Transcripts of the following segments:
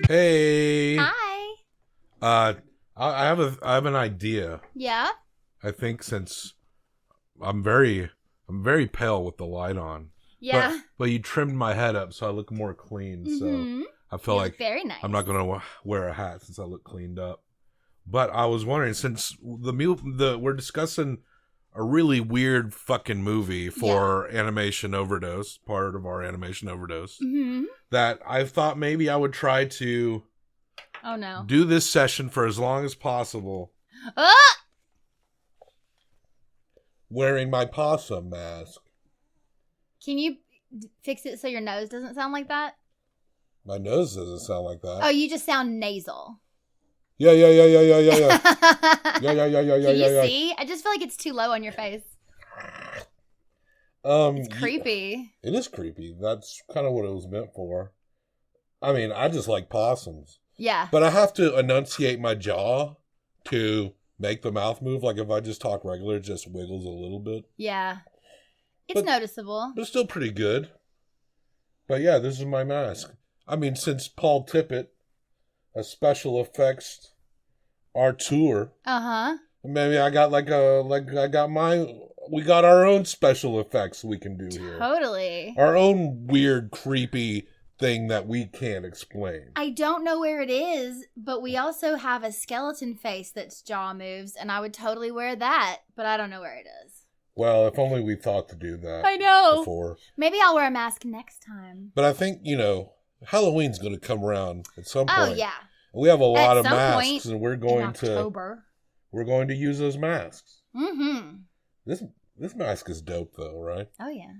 Hey. Hi. I have an idea. Yeah? I think since I'm very pale with the light on. Yeah. But you trimmed my head up so I look more clean. Mm-hmm. So I feel like very nice. I'm not gonna wear a hat since I look cleaned up. But I was wondering, since we're discussing a really weird fucking movie for Animation Overdose, part of our Animation Overdose, that I thought maybe I would try to do this session for as long as possible. Wearing my possum mask. Can you fix it so your nose doesn't sound like that? My nose doesn't sound like that. Oh, you just sound nasal. Yeah. Yeah. Can you see? I just feel like it's too low on your face. It's creepy. It is creepy. That's kind of what it was meant for. I mean, I just like possums. Yeah. But I have to enunciate my jaw to make the mouth move. Like if I just talk regular, it just wiggles a little bit. Yeah. It's noticeable. But it's still pretty good. But yeah, this is my mask. I mean, since Phil Tippett, a special effects auteur. Maybe I got we got our own special effects we can do here. Totally. Our own weird, creepy thing that we can't explain. I don't know where it is, but we also have a skeleton face that's jaw moves, and I would totally wear that, but I don't know where it is. Well, if only we thought to do that. I know. Before. Maybe I'll wear a mask next time. But I think, Halloween's going to come around at some point. Oh, yeah. We have a lot of masks, and we're going to use those masks. Mm-hmm. This mask is dope, though, right? Oh, yeah.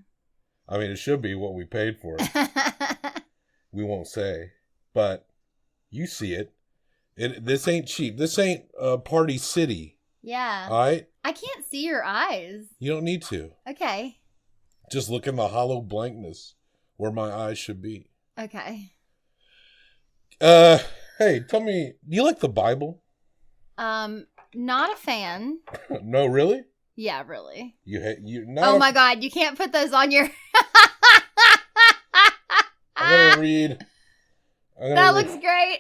I mean, it should be what we paid for it. We won't say, but you see it. This ain't cheap. This ain't Party City. Yeah. All right? I can't see your eyes. You don't need to. Okay. Just look in the hollow blankness where my eyes should be. Okay. Hey, tell me, do you like the Bible? Not a fan. No, really? Yeah, really. Oh my God, you can't put those on your... I'm gonna read. That looks great.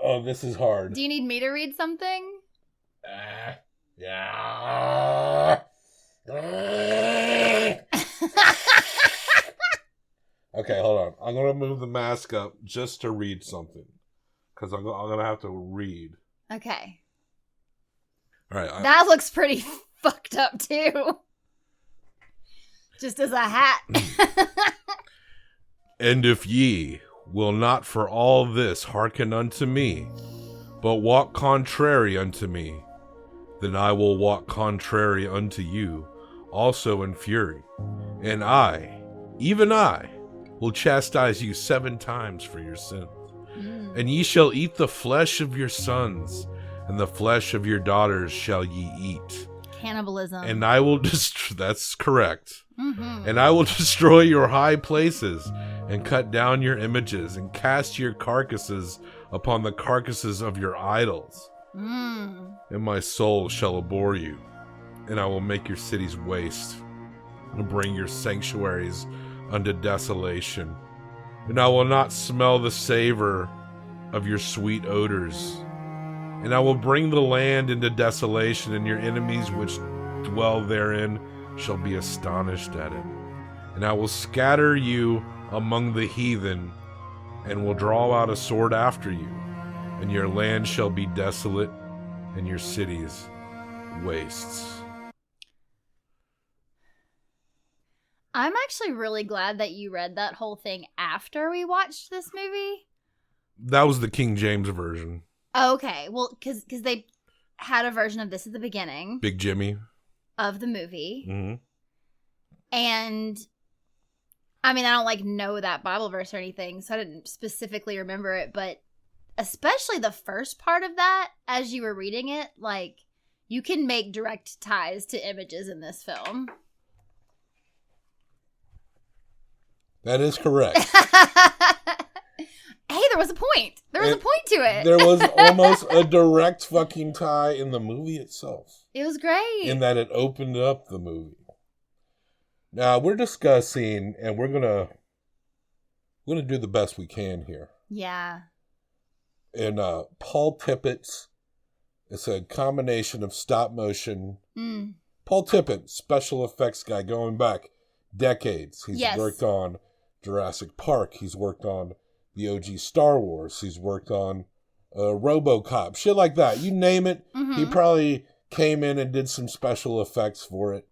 Oh, this is hard. Do you need me to read something? Yeah. Okay, hold on. I'm gonna move the mask up just to read something, because I'm gonna have to read. Okay. All right. That looks pretty fucked up too. Just as a hat. And if ye will not for all this hearken unto me, but walk contrary unto me, then I will walk contrary unto you also in fury. And I, even I, will chastise you 7 times for your sins. And ye shall eat the flesh of your sons, and the flesh of your daughters shall ye eat. Cannibalism. And I will that's correct. And I will destroy your high places, and cut down your images, and cast your carcasses upon the carcasses of your idols. And my soul shall abhor you, and I will make your cities waste, and bring your sanctuaries unto desolation. And I will not smell the savor of your sweet odors. And I will bring the land into desolation, and your enemies which dwell therein shall be astonished at it. And I will scatter you among the heathen, and will draw out a sword after you. And your land shall be desolate, and your cities wastes. I'm actually really glad that you read that whole thing after we watched this movie. That was the King James version. Oh, okay. Well, because they had a version of this at the beginning. Big Jimmy. Of the movie. Mm-hmm. And, I mean, I don't, know that Bible verse or anything, so I didn't specifically remember it, but especially the first part of that, as you were reading it, you can make direct ties to images in this film. That is correct. Hey, there was a point. There was a point to it. There was almost a direct fucking tie in the movie itself. It was great. In that it opened up the movie. Now, we're discussing, and we're going to we're going to do the best we can here. Yeah. And Paul Tippett's, it's a combination of stop motion. Paul Tippett, special effects guy going back decades. He's worked on Jurassic Park. He's worked on the OG Star Wars. He's worked on RoboCop, shit like that. You name it, he probably came in and did some special effects for it.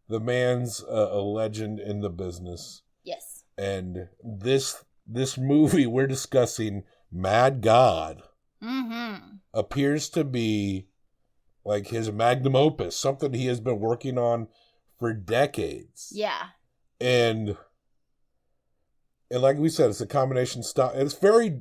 The man's a legend in the business. Yes. And this movie we're discussing, Mad God, appears to be like his magnum opus, something he has been working on for decades. Yeah. And like we said, it's a combination style. It's very...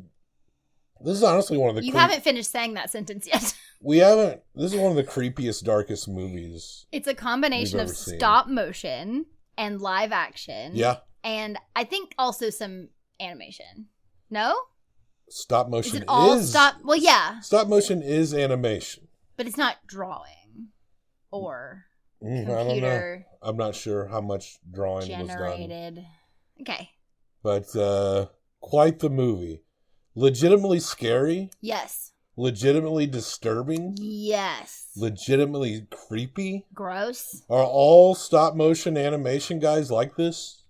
This is honestly one of the... You haven't finished saying that sentence yet. We haven't... This is one of the creepiest, darkest movies. It's a combination of stop motion and live action. Yeah. And I think also some animation. No? Stop motion is... it all stop... Well, yeah. Stop motion is animation. But it's not drawing. Or computer... I don't know. I'm not sure how much drawing generated. was done. Okay. But quite the movie. Legitimately scary. Yes. Legitimately disturbing. Yes. Legitimately creepy. Gross. Are all stop motion animation guys like this?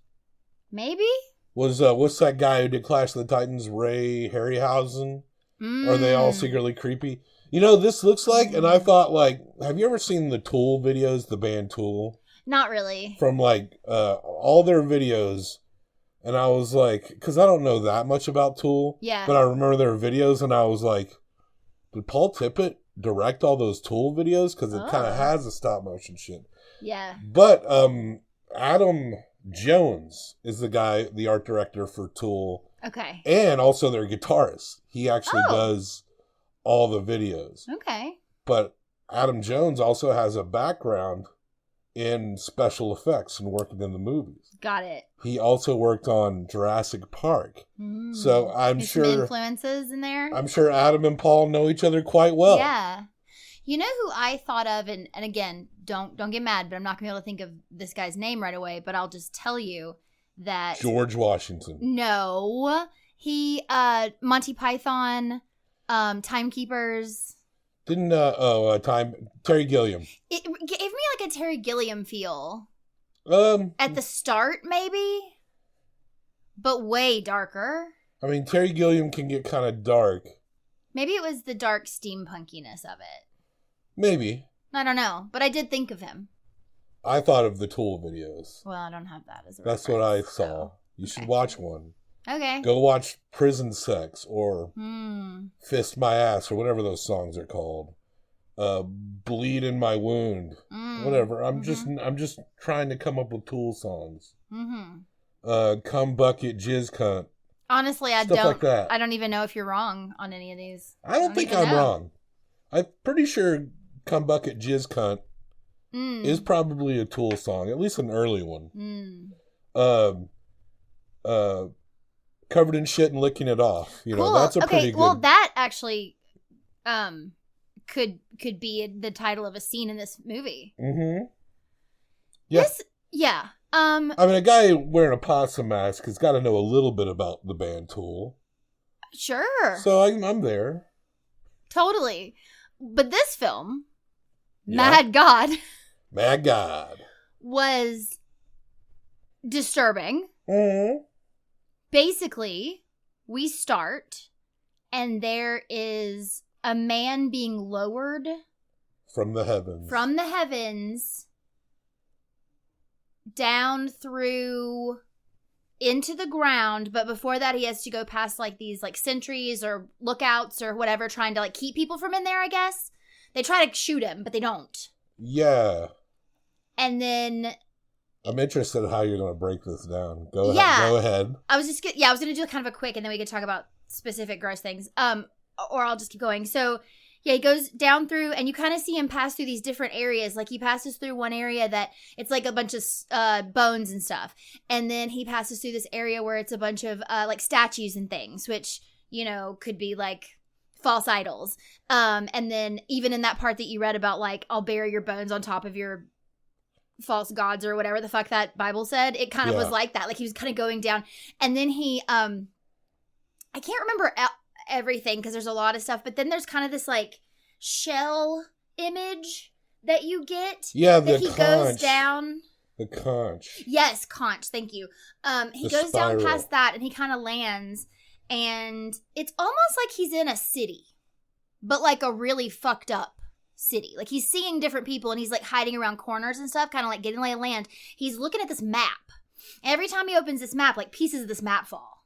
Maybe. Was what's that guy who did Clash of the Titans? Ray Harryhausen? Are they all secretly creepy? You know, this looks like, and I thought, like, have you ever seen the Tool videos, the band Tool? Not really. From, like, all their videos, and I was like, because I don't know that much about Tool. Yeah. But I remember their videos, and I was like, did Paul Tippett direct all those Tool videos? Because it kind of has a stop motion shit. Yeah. But Adam Jones is the guy, the art director for Tool. Okay. And also their guitarist. He actually does all the videos. Okay. But Adam Jones also has a background in special effects and working in the movies. Got it. He also worked on Jurassic Park. So I'm There's sure some influences in there. I'm sure Adam and Paul know each other quite well. Yeah. You know who I thought of, and again, don't get mad, but I'm not going to be able to think of this guy's name right away, but I'll just tell you that... George Washington. No. He, Monty Python, Timekeepers... Didn't, Terry Gilliam. It gave me like a Terry Gilliam feel. At the start, maybe? But way darker. I mean, Terry Gilliam can get kind of dark. Maybe it was the dark steampunkiness of it. Maybe. I don't know, but I did think of him. I thought of the Tool videos. Well, I don't have that as a That's what I saw. You should watch one. Okay. Go watch Prison Sex or Fist My Ass or whatever those songs are called. Bleed in My Wound. Whatever. I'm just trying to come up with Tool songs. Cum Bucket Jizz Cunt. Honestly, Stuff like that. I don't even know if you're wrong on any of these. I don't think I'm wrong. I'm pretty sure Cum Bucket Jizz Cunt is probably a Tool song, at least an early one. Covered in Shit and Licking It Off. You know, that's a pretty good... Well, that actually could be the title of a scene in this movie. Yes. Yeah. I mean, a guy wearing a possum mask has got to know a little bit about the band Tool. Sure. So I'm there. Totally. But this film, Mad God, was disturbing. Basically, we start and there is a man being lowered from the heavens down through into the ground, but before that he has to go past like these like sentries or lookouts or whatever, trying to like keep people from in there, I guess. They try to shoot him, but they don't. Yeah. And then I'm interested in how you're going to break this down. Go ahead. I was going to do kind of a quick, and then we could talk about specific gross things. Or I'll just keep going. So, yeah, he goes down through, and you kind of see him pass through these different areas. Like, he passes through one area that it's like a bunch of bones and stuff. And then he passes through this area where it's a bunch of, like, statues and things, which, you know, could be, like, false idols. And then even in that part that you read about, like, I'll bury your bones on top of your false gods or whatever the fuck that Bible said. It kind of was like that. Like he was kind of going down. And then he, I can't remember everything because there's a lot of stuff. But then there's kind of this like shell image that you get. Yeah, that he goes down. The conch. Yes, conch. Thank you. He goes down past that and he kind of lands. And it's almost like he's in a city. But like a really fucked up city. Like he's seeing different people and he's like hiding around corners and stuff, kind of like getting lay of land. He's looking at this map. Every time he opens this map, like pieces of this map fall.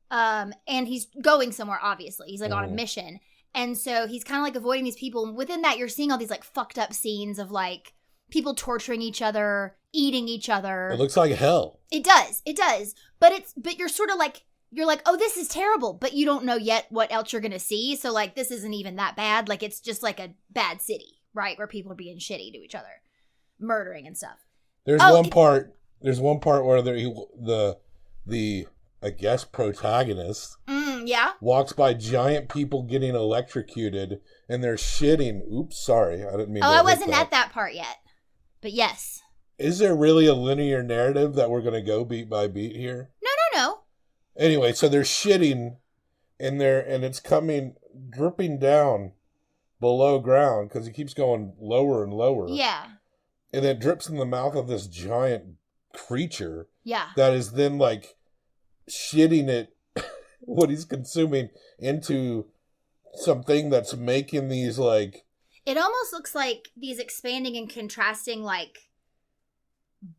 And he's going somewhere, obviously. He's like on a mission. And so he's kind of like avoiding these people. And within that, you're seeing all these like fucked up scenes of like people torturing each other, eating each other. It looks like hell. It does. It does. But you're sort of like, you're like, oh, this is terrible, but you don't know yet what else you're going to see. So, like, this isn't even that bad. Like, it's just like a bad city, right? Where people are being shitty to each other, murdering and stuff. There's one part where the I guess, protagonist walks by giant people getting electrocuted, and they're shitting. Oops, sorry. I didn't mean to I wasn't at that part yet. But yes. Is there really a linear narrative that we're going to go beat by beat here? No. Anyway, so they're shitting in there, and it's dripping down below ground because it keeps going lower and lower. Yeah. And it drips in the mouth of this giant creature. Yeah. That is then, like, shitting it, what he's consuming, into something that's making these, like... It almost looks like these expanding and contrasting, like...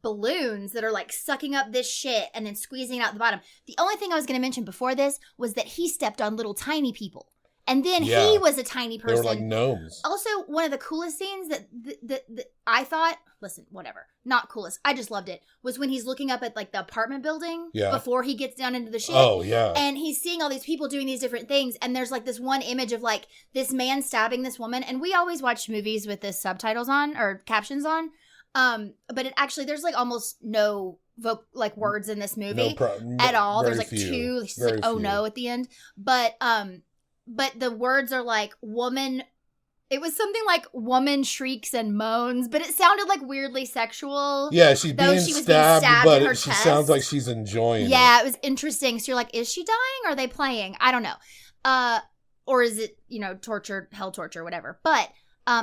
balloons that are like sucking up this shit and then squeezing out the bottom. The only thing I was going to mention before this was that he stepped on little tiny people. And then he was a tiny person. They were like gnomes. Also, one of the coolest scenes that I thought, listen, whatever, not coolest, I just loved it, was when he's looking up at like the apartment building before he gets down into the shit. Oh, yeah. And he's seeing all these people doing these different things. And there's like this one image of like this man stabbing this woman. And we always watch movies with the subtitles on or captions on. But it actually, there's like almost no words in this movie at all. There's like two, she's like, oh no, at the end. But the words are like woman. It was something like woman shrieks and moans, but it sounded like weirdly sexual. Yeah, she's being stabbed but she sounds like she's enjoying it. Yeah, it was interesting. So you're like, is she dying or are they playing? I don't know. Or is it, torture, hell torture, whatever. But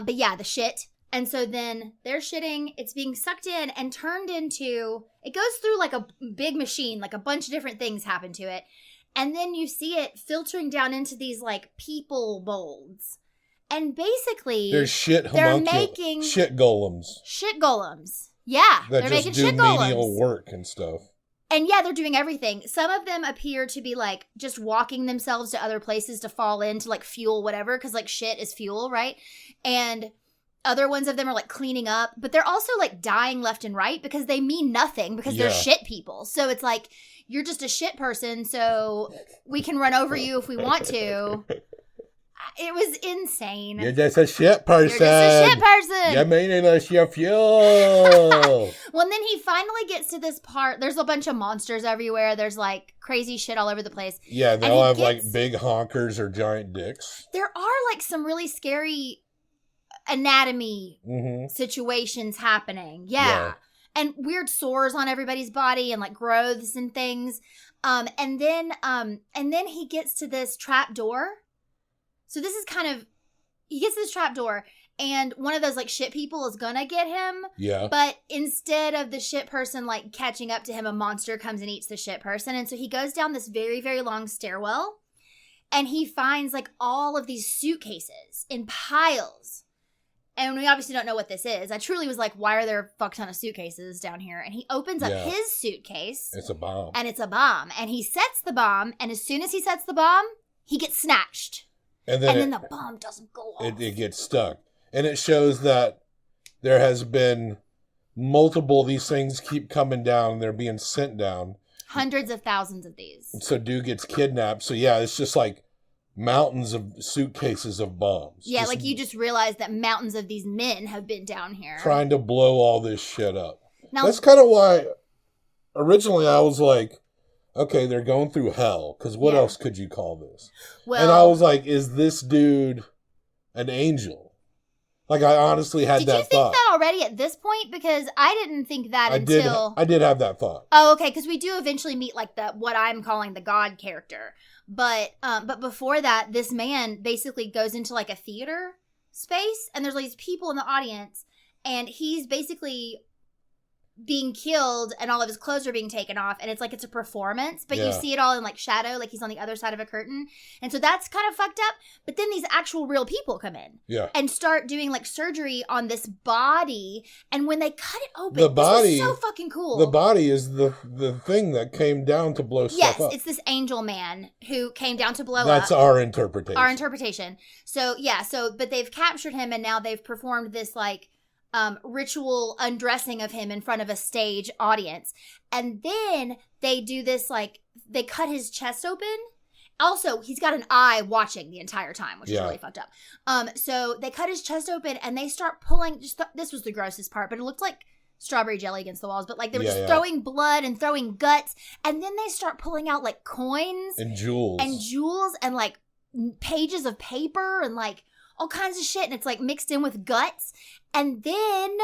yeah, the shit. And so then they're shitting, it's being sucked in and turned into, it goes through like a big machine, like a bunch of different things happen to it. And then you see it filtering down into these like people molds. And basically, they're making shit golems. Shit golems. Yeah. They're making shit golems. That just do menial work and stuff. And yeah, they're doing everything. Some of them appear to be like just walking themselves to other places to fall in to like fuel whatever. Because like shit is fuel, right? And other ones of them are like cleaning up, but they're also like dying left and right because they mean nothing because they're shit people. So it's like, you're just a shit person, so we can run over you if we want to. It was insane. You're just a shit person. You're meaning us your fuel. Well, and then he finally gets to this part. There's a bunch of monsters everywhere. There's like crazy shit all over the place. Yeah, they all have like big honkers or giant dicks. There are like some really scary anatomy situations happening. Yeah. And weird sores on everybody's body and like growths and things. And then he gets to this trap door. So this is he gets to this trap door and one of those like shit people is gonna get him. Yeah. But instead of the shit person like catching up to him, a monster comes and eats the shit person. And so he goes down this very, very long stairwell and he finds like all of these suitcases in piles. And we obviously don't know what this is. I truly was like, why are there a fuck ton of suitcases down here? And he opens up his suitcase. It's a bomb. And it's a bomb. And he sets the bomb. And as soon as he sets the bomb, he gets snatched. And then the bomb doesn't go off. It gets stuck. And it shows that there has been multiple, these things keep coming down. They're being sent down. Hundreds of thousands of these. So dude gets kidnapped. So yeah, it's just like mountains of suitcases of bombs. Yeah, like you just realized that mountains of these men have been down here. Trying to blow all this shit up. Now, that's kind of why originally I was like, okay, they're going through hell. Because what else could you call this? Well, and I was like, is this dude an angel? Like I honestly had that thought. Did you think that already at this point? Because I didn't think that until... I did have that thought. Oh, okay, because we do eventually meet, like, what I'm calling the God character. But before that, this man basically goes into, like, a theater space, and there's, like, these people in the audience, and he's basically being killed, and all of his clothes are being taken off, and it's like it's a performance, but you see it all in, like, shadow, like he's on the other side of a curtain, and so that's kind of fucked up. But then these actual real people come in and start doing, like, surgery on this body, and when they cut it open, this was so fucking cool. The body is the thing that came down to blow stuff up. Yes, it's this angel man who came down to blow up. That's our interpretation. So, but they've captured him, and now they've performed this, like, ritual undressing of him in front of a stage audience. And then they do this, like, they cut his chest open. Also, he's got an eye watching the entire time, which is really fucked up. So they cut his chest open, and they start pulling, this was the grossest part, but it looked like strawberry jelly against the walls, but, like, they were just throwing blood and throwing guts, and then they start pulling out, like, coins. And jewels. And, like, pages of paper, and, like, all kinds of shit, and it's, like, mixed in with guts. And then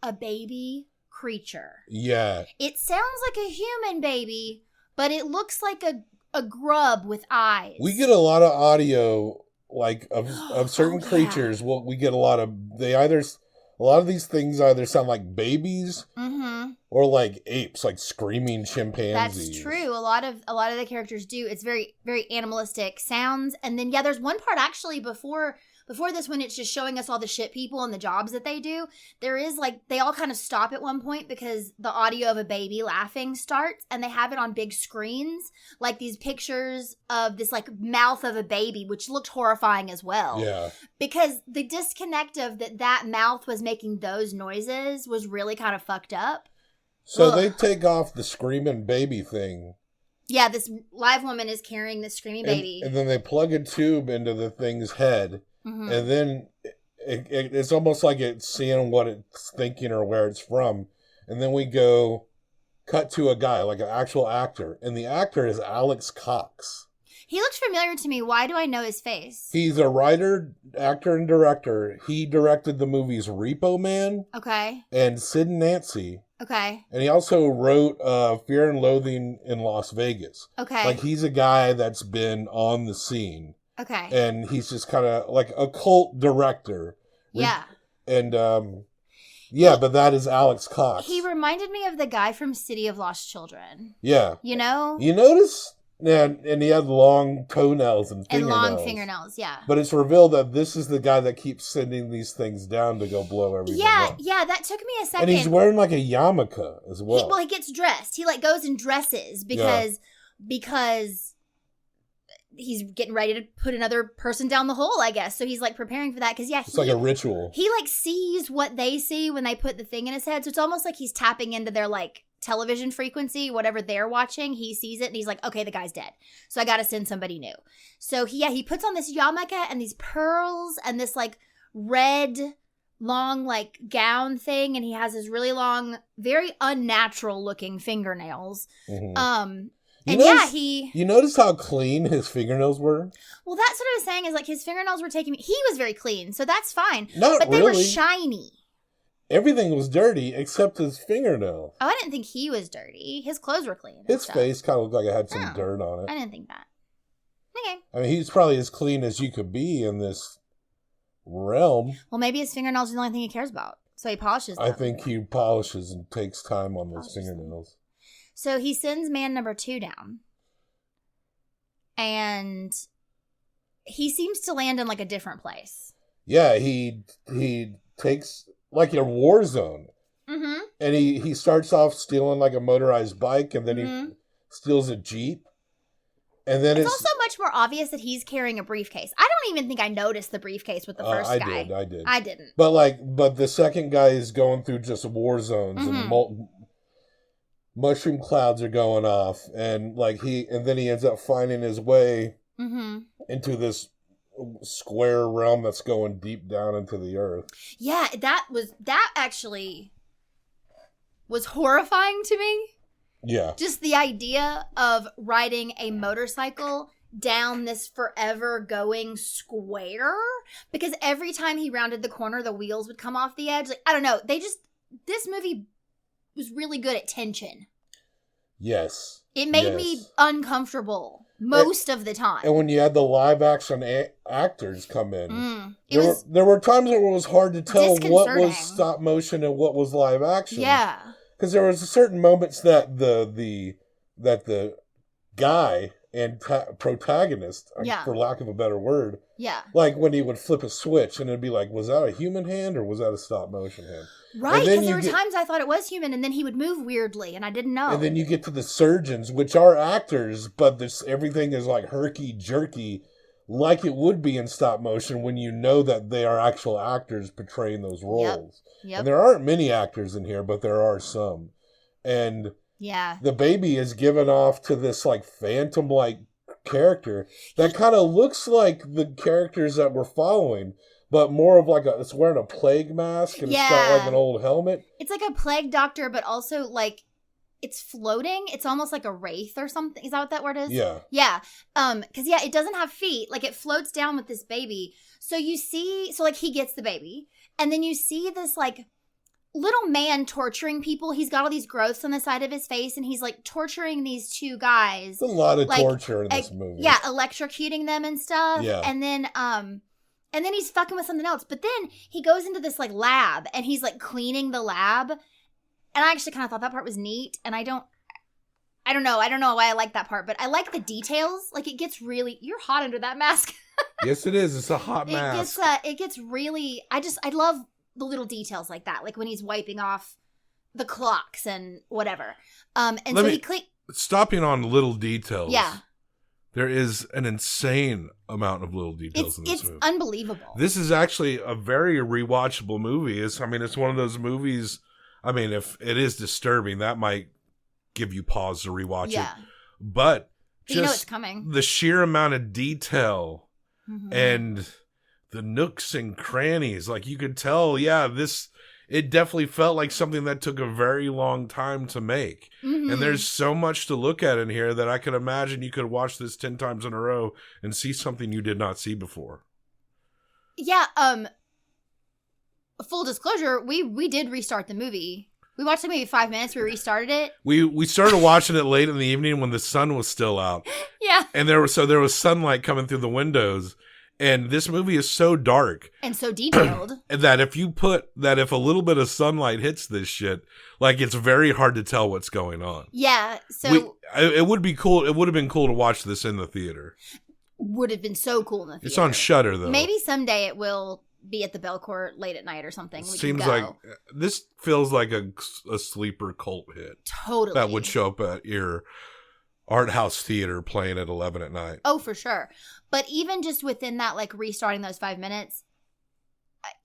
a baby creature. Yeah. It sounds like a human baby, but it looks like a grub with eyes. We get a lot of audio, like, of certain creatures. Well, we get a lot of these things either sound like babies or like apes, like screaming chimpanzees. That's true. A lot of the characters do. It's very, very animalistic sounds. And then, there's one part actually before this, when it's just showing us all the shit people and the jobs that they do, there is, like, they all kind of stop at one point because the audio of a baby laughing starts, and they have it on big screens, like these pictures of this, like, mouth of a baby, which looked horrifying as well. Yeah. Because the disconnect of that mouth was making those noises was really kind of fucked up. So they take off the screaming baby thing. Yeah, this live woman is carrying this screaming baby. And then they plug a tube into the thing's head. Mm-hmm. And then it's almost like it's seeing what it's thinking or where it's from. And then we cut to a guy, like an actual actor. And the actor is Alex Cox. He looks familiar to me. Why do I know his face? He's a writer, actor, and director. He directed the movies Repo Man. Okay. And Sid and Nancy. Okay. And he also wrote Fear and Loathing in Las Vegas. Okay. Like, he's a guy that's been on the scene. Okay. And he's just kind of like a cult director. Yeah. And, but that is Alex Cox. He reminded me of the guy from City of Lost Children. Yeah. You know? You notice? Yeah, and he had long toenails and fingernails. And long fingernails, yeah. But it's revealed that this is the guy that keeps sending these things down to go blow everything up. Yeah, that took me a second. And he's wearing like a yarmulke as well. He gets dressed. He, like, goes and dresses because he's getting ready to put another person down the hole, I guess. So he's, like, preparing for that because, it's like a ritual. He, like, sees what they see when they put the thing in his head. So it's almost like he's tapping into their, like, television frequency, whatever they're watching. He sees it and he's like, okay, the guy's dead. So I got to send somebody new. So he puts on this yarmulke and these pearls and this, like, red long, like, gown thing. And he has his really long, very unnatural looking fingernails. Mm-hmm. You notice how clean his fingernails were? Well, that's what I was saying is, like, his fingernails were taking me. He was very clean, so that's fine. But they were shiny. Everything was dirty except his fingernails. Oh, I didn't think he was dirty. His clothes were clean. His face kind of looked like it had some dirt on it. I didn't think that. Okay. I mean, he's probably as clean as you could be in this realm. Well, maybe his fingernails are the only thing he cares about, so he polishes them. I think he polishes and takes time on those fingernails. So he sends man number 2 down. And he seems to land in, like, a different place. Yeah, he takes, like, a war zone. Mm-hmm. And he starts off stealing, like, a motorized bike, and then he steals a Jeep. And then it's also much more obvious that he's carrying a briefcase. I don't even think I noticed the briefcase with the first guy. I didn't. But the second guy is going through just war zones and mushroom clouds are going off, and then he ends up finding his way into this square realm that's going deep down into the earth. Yeah, that actually was horrifying to me. Yeah. Just the idea of riding a motorcycle down this forever going square, because every time he rounded the corner, the wheels would come off the edge. Like, I don't know. This movie was really good at tension. Yes. It made me uncomfortable most of the time. And when you had the live action actors come in, there were times where it was hard to tell what was stop motion and what was live action. Yeah. Because there was certain moments that the guy and protagonist, for lack of a better word, like when he would flip a switch and it'd be like, was that a human hand or was that a stop motion hand? Right, because there were times I thought it was human, and then he would move weirdly, and I didn't know. And then you get to the surgeons, which are actors, but everything is like herky-jerky, like it would be in stop motion when you know that they are actual actors portraying those roles. Yep. And there aren't many actors in here, but there are some. And the baby is given off to this like phantom-like character that kind of looks like the characters that we're following, but more of like it's wearing a plague mask and it's got like an old helmet. It's like a plague doctor, but also like it's floating. It's almost like a wraith or something. Is that what that word is? Yeah. Yeah. Because it doesn't have feet. Like it floats down with this baby. So you see, like he gets the baby, and then you see this like little man torturing people. He's got all these growths on the side of his face, and he's like torturing these two guys. There's a lot of torture in this movie. Yeah, electrocuting them and stuff. Yeah. And then he's fucking with something else. But then he goes into this like lab, and he's like cleaning the lab. And I actually kind of thought that part was neat. And I don't know why I like that part, but I like the details. Like it gets really, you're hot under that mask. Yes, it is. It's a hot mask. It gets really, I love the little details like that. Like when he's wiping off the clocks and whatever. Stopping on little details. Yeah. There is an insane amount of little details in this movie. It's unbelievable. This is actually a very rewatchable movie. It's one of those movies. I mean, if it is disturbing, that might give you pause to rewatch it. But you know it's coming. The sheer amount of detail and the nooks and crannies, like you could tell, it definitely felt like something that took a very long time to make. Mm-hmm. And there's so much to look at in here that I could imagine you could watch this 10 times in a row and see something you did not see before. Yeah, full disclosure, we did restart the movie. We watched the movie 5 minutes, we restarted it. We started watching it late in the evening when the sun was still out. Yeah. And there was sunlight coming through the windows. And this movie is so dark and so detailed that if a little bit of sunlight hits this shit, like it's very hard to tell what's going on. Yeah. So it would be cool. It would have been cool to watch this in the theater. Would have been so cool in the theater. It's on Shudder though. Maybe someday it will be at the Belcourt late at night or something. Seems like this feels like a sleeper cult hit. Totally. That would show up at your art house theater playing at 11 at night. Oh, for sure. But even just within that, like restarting those 5 minutes,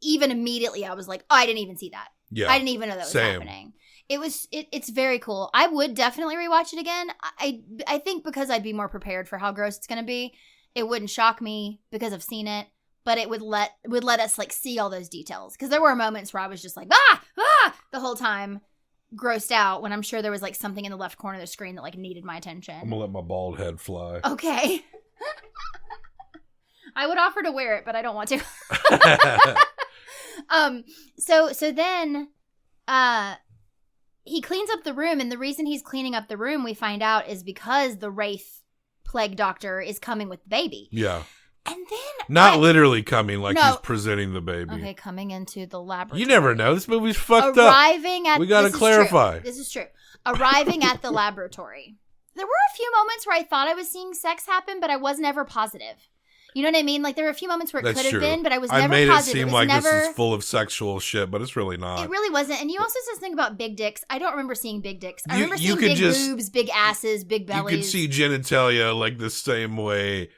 even immediately I was like, oh, I didn't even see that. Yeah. I didn't even know that was happening. It's very cool. I would definitely rewatch it again. I think because I'd be more prepared for how gross it's going to be, it wouldn't shock me because I've seen it, but it would let us like see all those details. Because there were moments where I was just like, the whole time, grossed out, when I'm sure there was like something in the left corner of the screen that like needed my attention. I'm gonna let my bald head fly. Okay. I would offer to wear it, but I don't want to. So then he cleans up the room, and the reason he's cleaning up the room, we find out, is because the Wraith plague doctor is coming with the baby. Yeah. And then not literally coming, like he's presenting the baby. Okay, coming into the laboratory. You never know. This movie's fucked up. We gotta clarify. This is true. Arriving at the laboratory. There were a few moments where I thought I was seeing sex happen, but I was never positive. You know what I mean? Like there were a few moments where it could have been, but I was never positive. I made it seem like this is full of sexual shit, but it's really not. It really wasn't. And you also said something about big dicks. I don't remember seeing big dicks. I remember seeing big boobs, big asses, big bellies. You could see genitalia like the same way.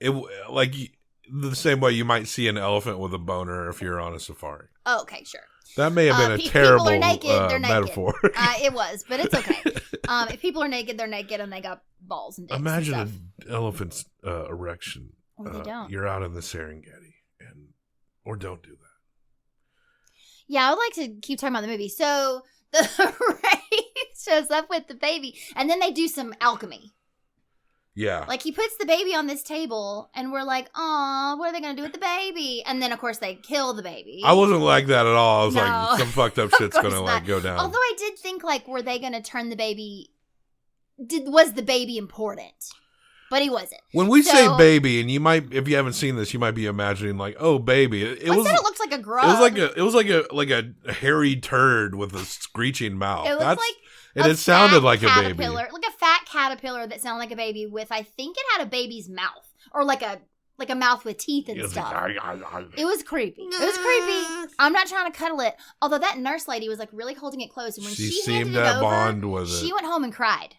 The same way you might see an elephant with a boner if you're on a safari. Oh, okay, sure. That may have been a terrible people are naked, they're naked. metaphor. It was, but it's okay. If people are naked, they're naked, and they got balls and dicks. Imagine and stuff. an elephant's erection. Well, they don't. You're out in the Serengeti, or don't do that. Yeah, I would like to keep talking about the movie. So the Wraith shows up with the baby, and then they do some alchemy. Yeah. Like, he puts the baby on this table, and we're like, "Aw, what are they going to do with the baby?" And then, of course, they kill the baby. I wasn't like that at all. I was No. like, some fucked up shit's going to, like, go down. Although I did think, like, were they going to turn the baby... Was the baby important? But he wasn't. When we say baby, and you might, if you haven't seen this, you might be imagining, like, oh, baby. I said it looked like a grub. It was like a hairy turd with a screeching mouth. It looked like and it sounded like a baby. Like a fat caterpillar that sounded like a baby with, I think it had a baby's mouth. Or like a mouth with teeth and stuff. It was creepy. I'm not trying to cuddle it. Although that nurse lady was like really holding it close. And when she handed it over, bond with she went home and cried.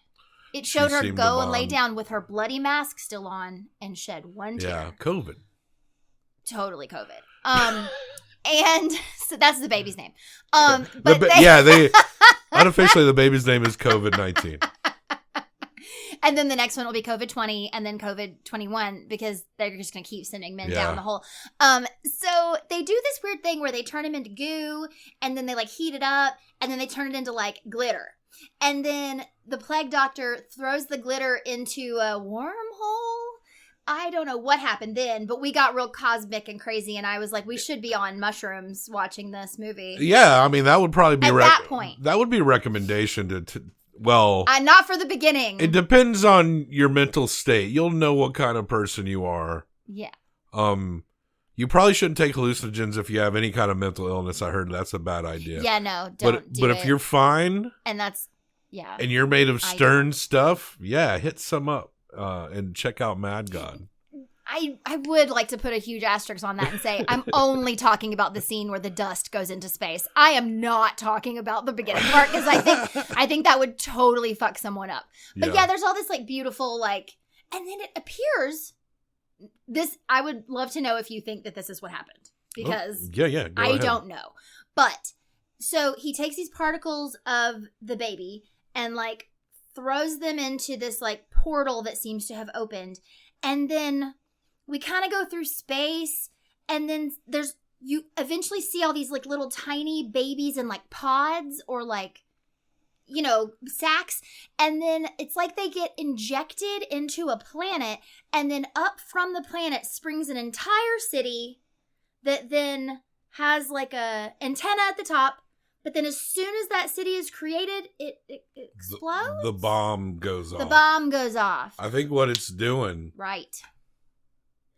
It showed her go and lay down with her bloody mask still on and shed one tear. Yeah, COVID. Totally COVID. And so that's the baby's name. They unofficially the baby's name is COVID-19. And then the next one will be COVID-20 and then COVID-21 because they're just going to keep sending men down the hole. So they do this weird thing where they turn him into goo and then they like heat it up and then they turn it into like glitter. And then the plague doctor throws the glitter into a wormhole. I don't know what happened then, but we got real cosmic and crazy, and I was like, we should be on mushrooms watching this movie. Yeah, I mean, that would probably be... At that point. That would be a recommendation to well... not for the beginning. It depends on your mental state. You'll know what kind of person you are. Yeah. You probably shouldn't take hallucinogens if you have any kind of mental illness. I heard that's a bad idea. Yeah, no, don't do But it. if you're fine... And that's... Yeah. And you're made of stern stuff, hit some up and check out Mad God. I would like to put a huge asterisk on that and say I'm only talking about the scene where the dust goes into space. I am not talking about the beginning part because I think that would totally fuck someone up. But yeah, there's all this like beautiful like, and then it appears this. I would love to know if you think that this is what happened because I don't know. But so he takes these particles of the baby and like throws them into this like portal that seems to have opened. And then we kind of go through space and then you eventually see all these like little tiny babies in like pods or like, you know, sacks. And then it's like they get injected into a planet and then up from the planet springs an entire city that then has like a antenna at the top. But then as soon as that city is created, it explodes? The bomb goes off. The bomb goes off. I think what it's doing... Right.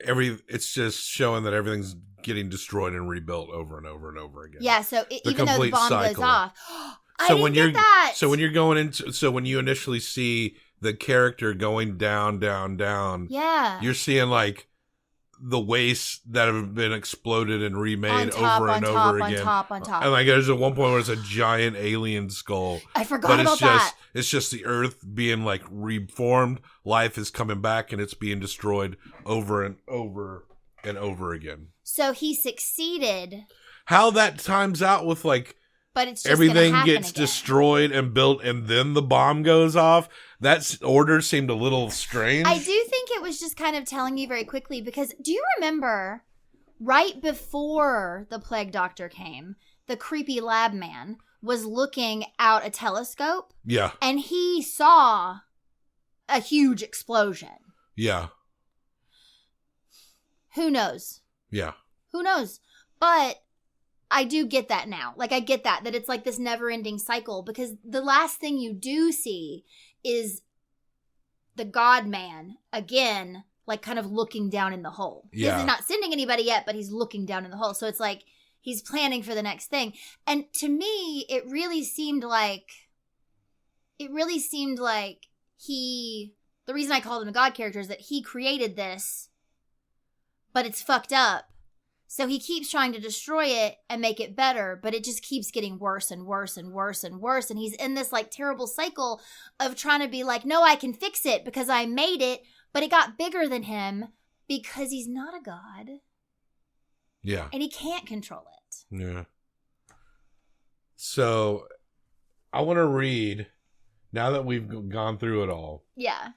It's just showing that everything's getting destroyed and rebuilt over and over and over again. Yeah, so even though the bomb goes off... So when you initially see the character going down, down, down... Yeah. You're seeing like... the wastes that have been exploded and remade over and over again. On top. And like there's at one point where it's a giant alien skull. I forgot about that. It's just the earth being like reformed. Life is coming back and it's being destroyed over and over and over again. So he succeeded. How that times out with like but it's just everything again. gets destroyed and built and then the bomb goes off. That order seemed a little strange. I do think it was just kind of telling you very quickly because do you remember right before the plague doctor came, the creepy lab man was looking out a telescope? Yeah. And he saw a huge explosion. Yeah. Who knows? Yeah. Who knows? But I do get that now. Like, I get that it's like this never-ending cycle because the last thing you do see is the God man, again, like kind of looking down in the hole. Yeah. He's not sending anybody yet, but he's looking down in the hole. So it's like he's planning for the next thing. And to me, it really seemed like the reason I called him a God character is that he created this, but it's fucked up. So he keeps trying to destroy it and make it better, but it just keeps getting worse and worse and worse and worse. And he's in this like terrible cycle of trying to be like, no, I can fix it because I made it, but it got bigger than him because he's not a god. Yeah. And he can't control it. Yeah. So I want to read, now that we've gone through it all. Yeah.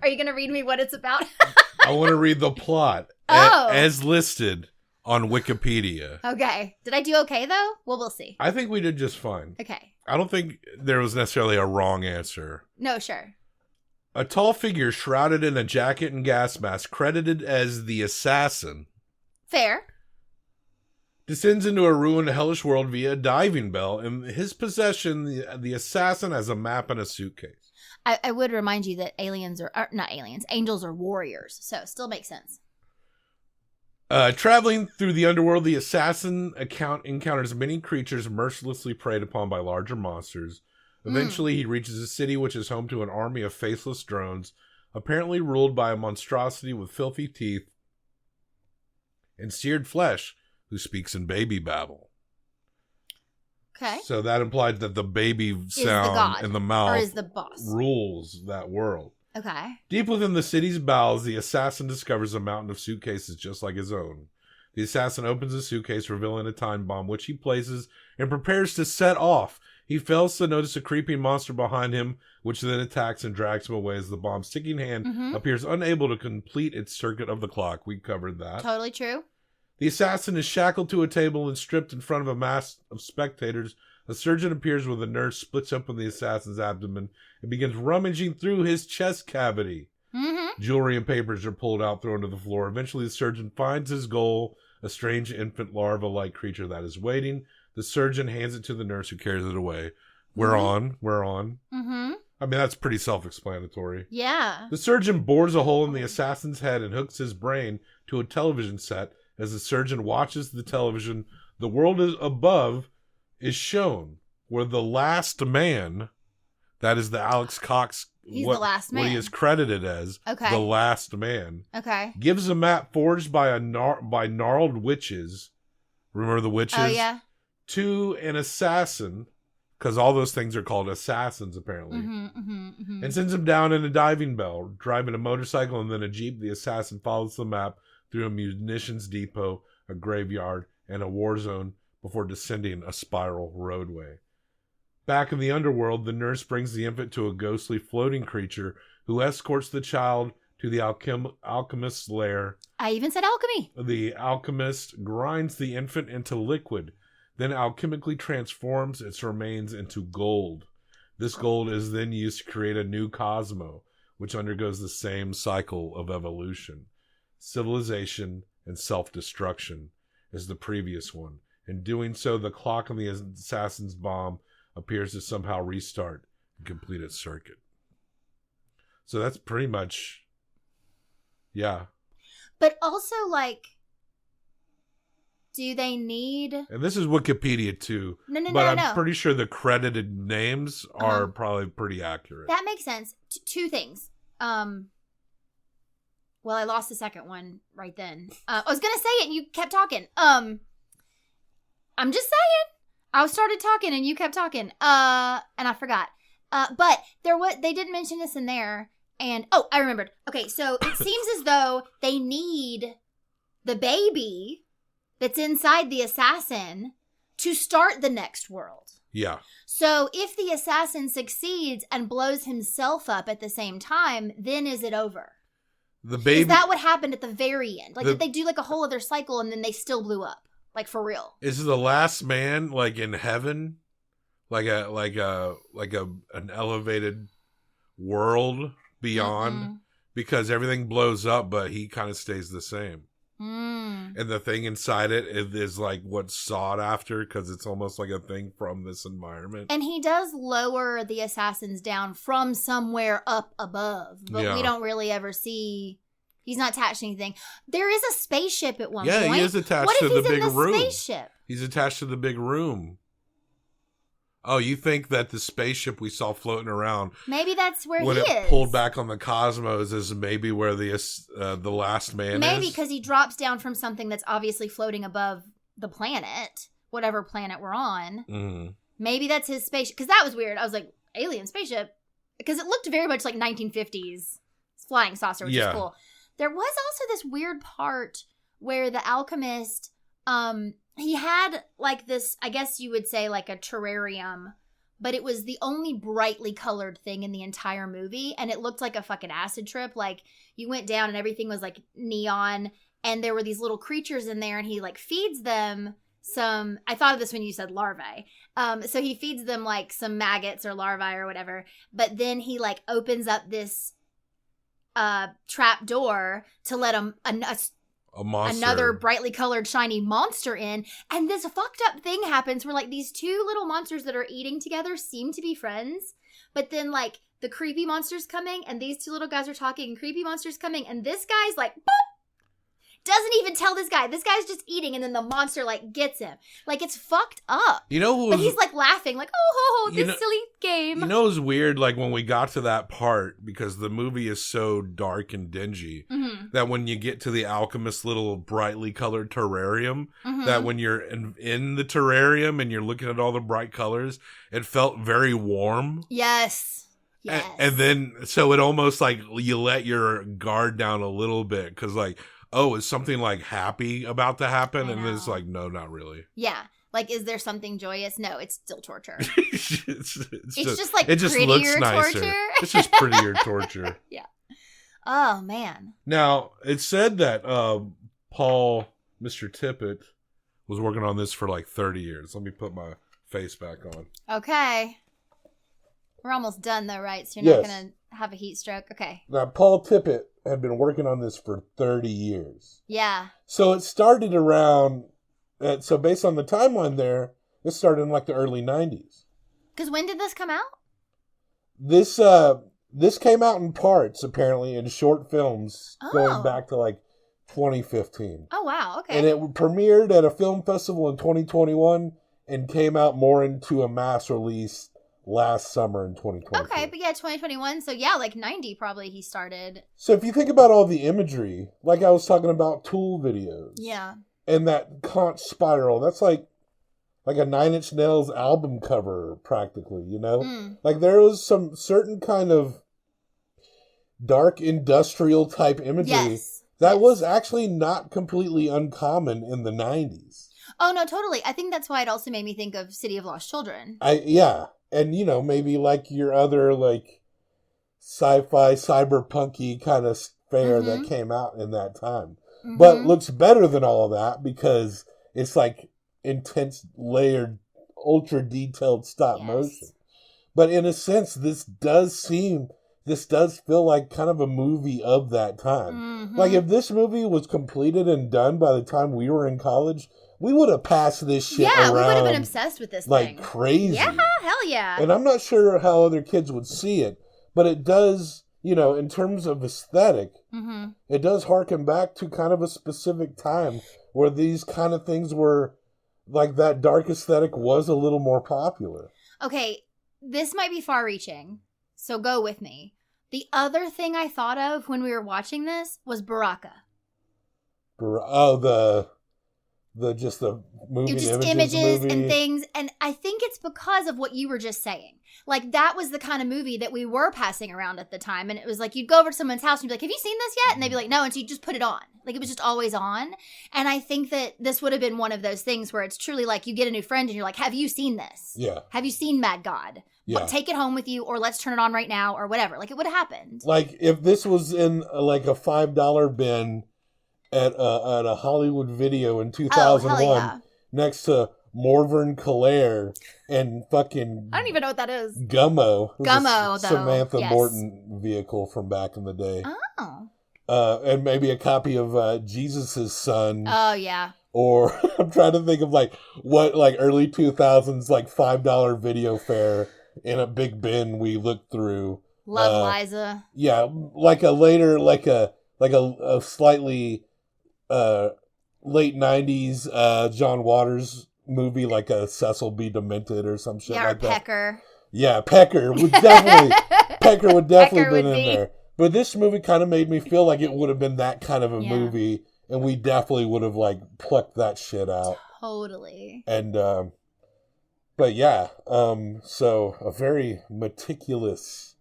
Are you going to read me what it's about? I want to read the plot as listed on Wikipedia. Okay. Did I do okay, though? Well, we'll see. I think we did just fine. Okay. I don't think there was necessarily a wrong answer. No, sure. A tall figure shrouded in a jacket and gas mask, credited as the assassin, Fair. descends into a ruined hellish world via a diving bell. In his possession, the assassin has a map and a suitcase. I would remind you that angels are warriors, so still makes sense. Traveling through the underworld, the assassin encounters many creatures mercilessly preyed upon by larger monsters. Eventually, he reaches a city which is home to an army of faceless drones, apparently ruled by a monstrosity with filthy teeth and seared flesh who speaks in baby babble. Okay. So that implies that the baby the sound god, in the mouth or is the boss. rules that world. Okay. Deep within the city's bowels, the assassin discovers a mountain of suitcases just like his own. The assassin opens a suitcase, revealing a time bomb, which he places and prepares to set off. He fails to notice a creeping monster behind him, which then attacks and drags him away as the bomb's ticking hand appears unable to complete its circuit of the clock. We covered that. Totally true. The assassin is shackled to a table and stripped in front of a mass of spectators. A surgeon appears with a nurse, splits open the assassin's abdomen, and begins rummaging through his chest cavity. Jewelry and papers are pulled out, thrown to the floor. Eventually, the surgeon finds his goal, a strange infant larva-like creature that is waiting. The surgeon hands it to the nurse, who carries it away. We're on. I mean, that's pretty self-explanatory. Yeah. The surgeon bores a hole in the assassin's head and hooks his brain to a television set. As the surgeon watches the television, the world above is shown, where the last man, that is the Alex Cox, He's the last man. what he is credited as, the last man, gives a map forged by gnarled witches. Remember the witches? Oh, yeah. To an assassin, because all those things are called assassins, apparently, and sends him down in a diving bell. Driving a motorcycle and then a jeep, the assassin follows the map through a munitions depot, a graveyard, and a war zone before descending a spiral roadway. Back in the underworld, the nurse brings the infant to a ghostly floating creature who escorts the child to the alchemist's lair. I even said alchemy. The alchemist grinds the infant into liquid, then alchemically transforms its remains into gold. This gold is then used to create a new cosmo, which undergoes the same cycle of evolution. Civilization and self-destruction as the previous one. In doing so, the clock on the assassin's bomb appears to somehow restart and complete its circuit. So that's pretty much, yeah. But also, like, do they need... And this is Wikipedia too. But I'm pretty sure the credited names are probably pretty accurate. That makes sense. Two things. Well, I lost the second one right then. I was going to say it and you kept talking. I'm just saying. I started talking and you kept talking. And I forgot. But they did mention this in there. And, I remembered. Okay, so it seems as though they need the baby that's inside the assassin to start the next world. Yeah. So if the assassin succeeds and blows himself up at the same time, then is it over? The baby. Is that what happened at the very end? Like, did they do like a whole other cycle and then they still blew up? Like, for real? Is the last man like in heaven? Like an elevated world beyond? Because everything blows up, but he kind of stays the same. And the thing inside it is like what's sought after, because it's almost like a thing from this environment. And he does lower the assassins down from somewhere up above, but we don't really ever see. He's not attached to anything. There is a spaceship at one point. Yeah, he is attached what to the big in the room. Spaceship? He's attached to the big room. Oh, you think that the spaceship we saw floating around, maybe that's where when he it is. pulled back on the cosmos, is maybe where the last man is? Maybe because he drops down from something that's obviously floating above the planet, whatever planet we're on. Maybe that's his spaceship. Because that was weird. I was like, alien spaceship? Because it looked very much like 1950s flying saucer, which is cool. There was also this weird part where the alchemist, he had like this, I guess you would say like a terrarium, but it was the only brightly colored thing in the entire movie. And it looked like a fucking acid trip. Like, you went down and everything was like neon and there were these little creatures in there and he like feeds them some, I thought of this when you said larvae. So he feeds them like some maggots or larvae or whatever. But then he like opens up this trap door to let a monster. another brightly colored shiny monster in, and this fucked up thing happens where like these two little monsters that are eating together seem to be friends, but then like the creepy monster's coming and these two little guys are talking and creepy monster's coming and this guy's like boop, doesn't even tell this guy's just eating, and then the monster like gets him. Like it's fucked up. But he's like laughing like, oh ho ho, this silly game. You know, it was weird, like when we got to that part, because the movie is so dark and dingy, that when you get to the alchemist's little brightly colored terrarium, that when you're in the terrarium and you're looking at all the bright colors, it felt very warm. Yes. And then, so it almost like you let your guard down a little bit, because like, oh, is something like happy about to happen? And it's like, no, not really. Yeah. Like, is there something joyous? No, it's still torture. it's just like it just prettier looks nicer. torture. It's just prettier torture. Yeah. Oh, man. Now, it said that Mr. Tippett, was working on this for like 30 years. Let me put my face back on. Okay. We're almost done though, right? So you're not going to have a heat stroke? Okay. Now, Paul Tippett had been working on this for 30 years. Yeah. So it started around, so based on the timeline there, it started in like the early 90s. Because when did this come out? This came out in parts, apparently, in short films going back to like 2015. Oh, wow. Okay. And it premiered at a film festival in 2021 and came out more into a mass release last summer in 2020. Okay, but yeah, 2021. So yeah, like 90 probably he started. So if you think about all the imagery, like I was talking about Tool videos. Yeah. And that Kant spiral, that's like a Nine Inch Nails album cover practically, you know? Like there was some certain kind of dark industrial type imagery that was actually not completely uncommon in the 90s. Oh no, totally. I think that's why it also made me think of City of Lost Children. Yeah. And, you know, maybe like your other, like, sci-fi, cyberpunky kind of fare that came out in that time. But looks better than all of that because it's, like, intense, layered, ultra-detailed stop motion. But in a sense, this does feel like kind of a movie of that time. Like, if this movie was completed and done by the time we were in college, we would have passed this shit around. Yeah, we would have been obsessed with this like thing. Like crazy. Yeah, hell yeah. And I'm not sure how other kids would see it, but it does, you know, in terms of aesthetic, it does harken back to kind of a specific time where these kind of things were, like that dark aesthetic was a little more popular. Okay, this might be far-reaching, so go with me. The other thing I thought of when we were watching this was Baraka. The movie just images and things, and I think it's because of what you were just saying. Like that was the kind of movie that we were passing around at the time, and it was like you'd go over to someone's house and you'd be like, have you seen this yet? And they'd be like, no, and so you just put it on. Like it was just always on. And I think that this would have been one of those things where it's truly like you get a new friend and you're like, have you seen this? Yeah. Have you seen Mad God? Yeah. Take it home with you, or let's turn it on right now, or whatever. Like it would have happened. Like if this was in like a $5 bin at a Hollywood Video in 2001 next to Morvern Claire and fucking... I don't even know what that is. Gummo. Gummo, though. Samantha Morton vehicle from back in the day. Oh. And maybe a copy of Jesus' Son. Oh, yeah. Or I'm trying to think of like what like early 2000s like $5 video fare in a big bin we looked through. Love Liza. Yeah, like a later like a slightly late 90s John Waters movie, like a Cecil B. Demented or some shit like that. Pecker. Yeah, Pecker would definitely been in there. But this movie kind of made me feel like it would have been that kind of a movie, and we definitely would have like plucked that shit out. Totally. And but yeah, so a very meticulous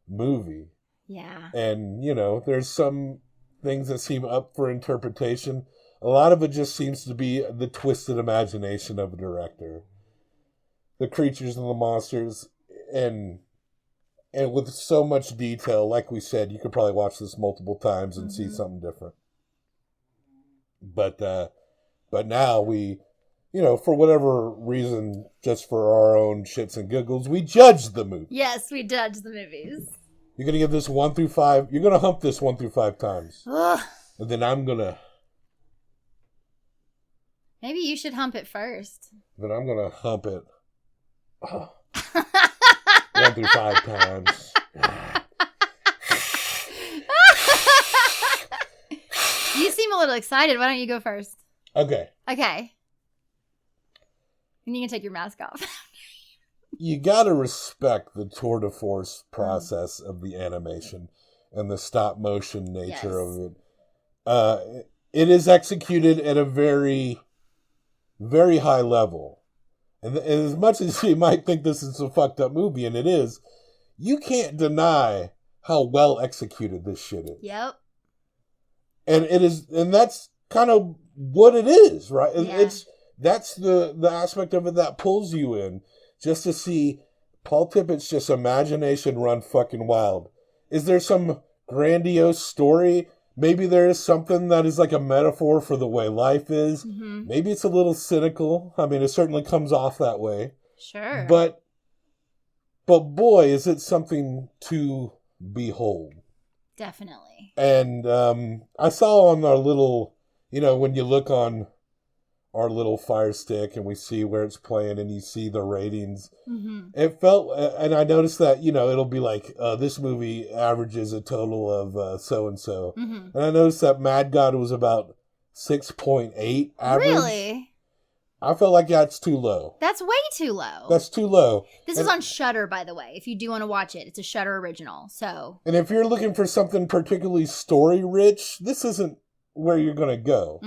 movie. Yeah. And you know, there's some things that seem up for interpretation. A lot of it just seems to be the twisted imagination of a director. The creatures and the monsters, and with so much detail, like we said, you could probably watch this multiple times and see something different. But now we, you know, for whatever reason, just for our own shits and giggles, we judge the movie. Yes, we judge the movies. You're going to give this 1 through 5. You're going to hump this 1 through 5 times. Ugh. And then I'm going to... Maybe you should hump it first. Then I'm going to hump it 1 through 5 times. You seem a little excited. Why don't you go first? Okay. Okay. And you can take your mask off. You got to respect the tour de force process of the animation and the stop motion nature of it. It is executed at a very, very high level. And as much as you might think this is a fucked up movie, and it is, you can't deny how well executed this shit is. Yep. And it is, and that's kind of what it is, right? Yeah. That's the aspect of it that pulls you in, just to see Paul Tippett's just imagination run fucking wild. Is there some grandiose story? Maybe there is something that is like a metaphor for the way life is. Mm-hmm. Maybe it's a little cynical. I mean, it certainly comes off that way. Sure. But boy, is it something to behold. Definitely. And I saw on our little, when you look on our little Fire Stick and we see where it's playing and you see the ratings, it felt, and I noticed that, it'll be like, this movie averages a total of so-and-so. And I noticed that Mad God was about 6.8 average. Really? I felt like that's too low. That's way too low. That's too low. This is on Shudder, by the way. If you do want to watch it, it's a Shudder original. So. And if you're looking for something particularly story rich, this isn't where you're going to go.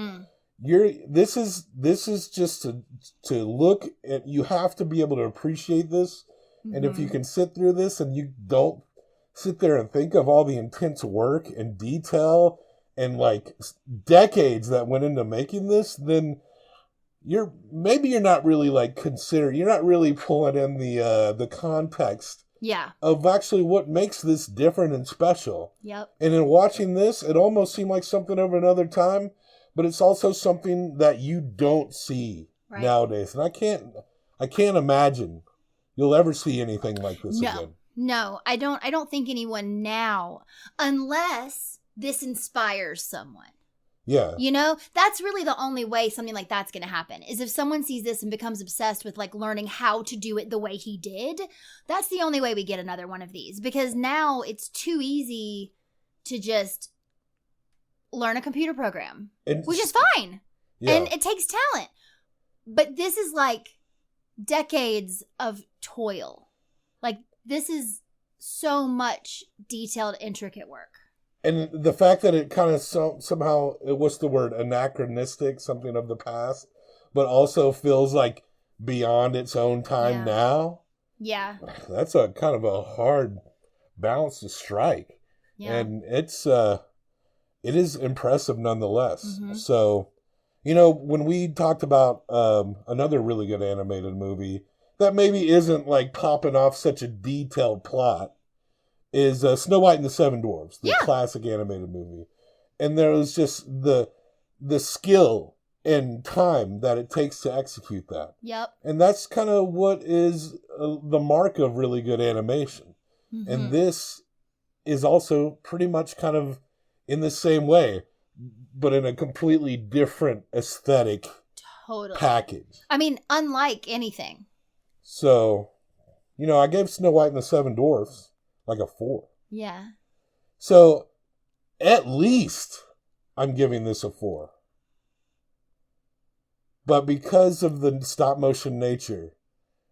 This is just to look at. You have to be able to appreciate this, and if you can sit through this and you don't sit there and think of all the intense work and detail and like decades that went into making this, then you're not really you're not really pulling in the context of actually what makes this different and special. Yep. And in watching this, it almost seemed like something of another time, but it's also something that you don't see nowadays. And I can't imagine you'll ever see anything like this again. No, I don't think anyone now, unless this inspires someone. Yeah. That's really the only way something like that's going to happen, is if someone sees this and becomes obsessed with learning how to do it the way he did. That's the only way we get another one of these, because now it's too easy to just learn a computer program, which is fine. Yeah. And it takes talent. But this is decades of toil. This is so much detailed, intricate work. And the fact that it kind of somehow, what's the word, anachronistic, something of the past, but also feels like beyond its own time now. Yeah. That's a kind of a hard balance to strike. Yeah. And it is impressive nonetheless. So, when we talked about another really good animated movie that maybe isn't popping off such a detailed plot, is Snow White and the Seven Dwarfs, the classic animated movie. And there was just the skill and time that it takes to execute that. Yep. And that's kind of what is the mark of really good animation. And this is also pretty much kind of in the same way, but in a completely different aesthetic package. I mean, unlike anything. So, I gave Snow White and the Seven Dwarfs a 4. Yeah. So, at least I'm giving this a 4. But because of the stop motion nature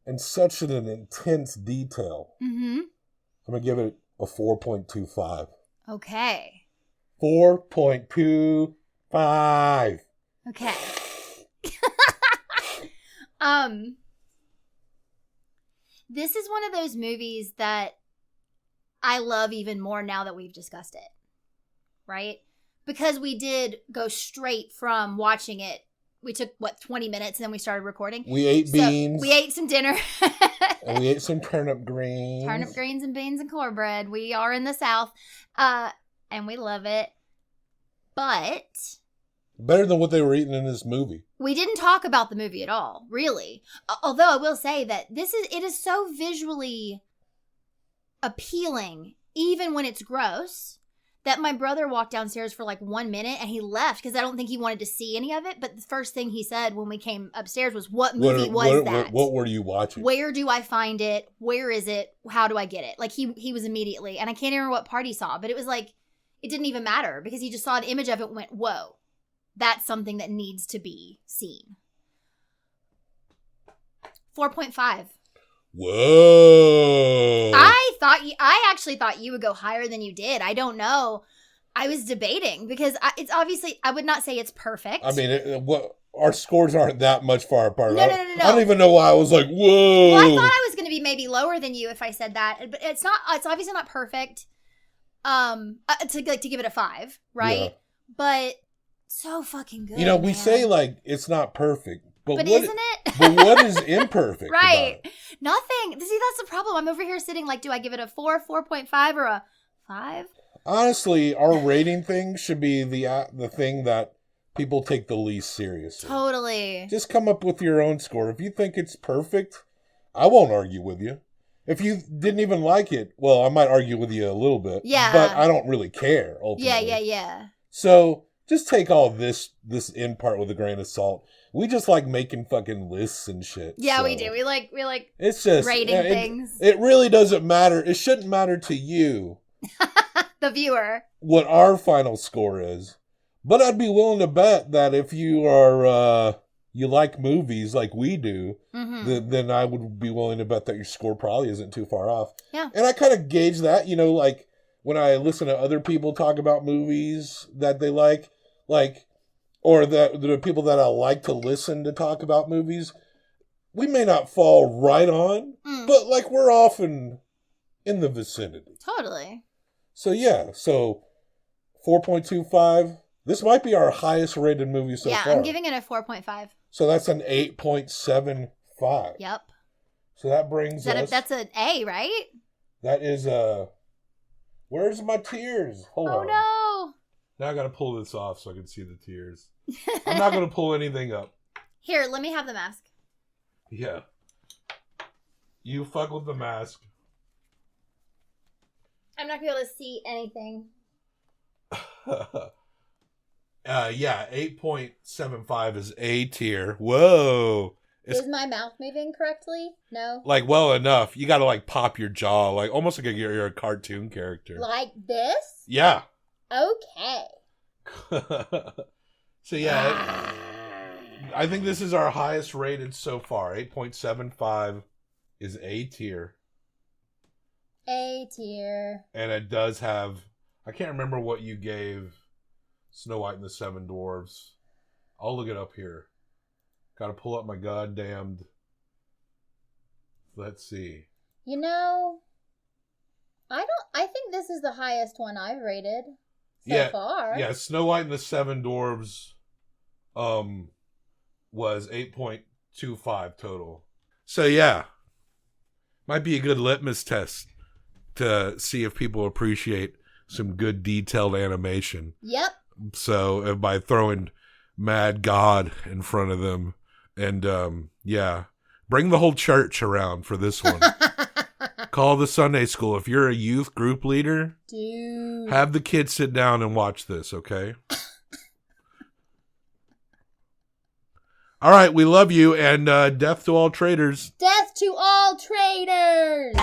and such an intense detail, I'm going to give it a 4.25. Okay. 4.25. Okay. This is one of those movies that I love even more now that we've discussed it, right? Because we did go straight from watching it. We took, 20 minutes and then we started recording? We ate beans. We ate some dinner. And we ate some turnip greens. Turnip greens and beans and cornbread. We are in the South. And we love it. But... better than what they were eating in this movie. We didn't talk about the movie at all, really. Although I will say that it is so visually appealing even when it's gross, that my brother walked downstairs for like 1 minute and he left because I don't think he wanted to see any of it. But the first thing he said when we came upstairs was, what movie was that? What were you watching? Where do I find it? Where is it? How do I get it? Like he was immediately, and I can't remember what part he saw, but it was like, it didn't even matter because he just saw an image of it and went, whoa, that's something that needs to be seen. 4.5. Whoa. I actually thought you would go higher than you did. I don't know. I was debating because it's obviously, I would not say it's perfect. I mean, our scores aren't that much far apart. No. I don't even know why I was like, whoa. Well, I thought I was going to be maybe lower than you if I said that, but it's not. It's obviously not perfect. To give it a 5, right? Yeah. But so fucking good. We say like it's not perfect, but isn't it? But what is imperfect? Right. Nothing. See, that's the problem. I'm over here sitting like, do I give it a 4, 4.5, or a 5? Honestly, our rating thing should be the thing that people take the least seriously. Totally. Just come up with your own score. If you think it's perfect, I won't argue with you. If you didn't even like it, well, I might argue with you a little bit. Yeah. But I don't really care, ultimately. Yeah. So just take all this in part with a grain of salt. We just like making fucking lists and shit. Yeah, so. we do. We like it's just rating things. It really doesn't matter. It shouldn't matter to you. The viewer. What our final score is. But I'd be willing to bet that if you are you like movies like we do, then I would be willing to bet that your score probably isn't too far off. Yeah. And I kind of gauge that, like when I listen to other people talk about movies that they like, or the people that I like to listen to talk about movies, we may not fall right on, but like we're often in the vicinity. Totally. So yeah, 4.25. This might be our highest rated movie so far. Yeah, I'm giving it a 4.5. So that's an 8.75. Yep. So that brings us... That's an A, right? That is a... Where's my tears? Hold on. Oh, no. Now I got to pull this off so I can see the tears. I'm not going to pull anything up. Here, let me have the mask. Yeah. You fuck with the mask. I'm not going to be able to see anything. Yeah, 8.75 is A tier. Whoa. Is my mouth moving correctly? No. Like, well enough. You got to, like, pop your jaw. Like, almost like you're a cartoon character. Like this? Yeah. Okay. So, yeah. I think this is our highest rated so far. 8.75 is A tier. A tier. And it does have... I can't remember what you gave Snow White and the Seven Dwarfs. I'll look it up here. Gotta pull up my goddamned... Let's see. I think this is the highest one I've rated so far. Yeah, Snow White and the Seven Dwarfs was 8.25 total. So yeah. Might be a good litmus test to see if people appreciate some good detailed animation. Yep. So by throwing Mad God in front of them, and bring the whole church around for this one. Call the Sunday school. If you're a youth group leader, dude, have the kids sit down and watch this, okay? All right, we love you, and death to all traitors. Death to all traitors.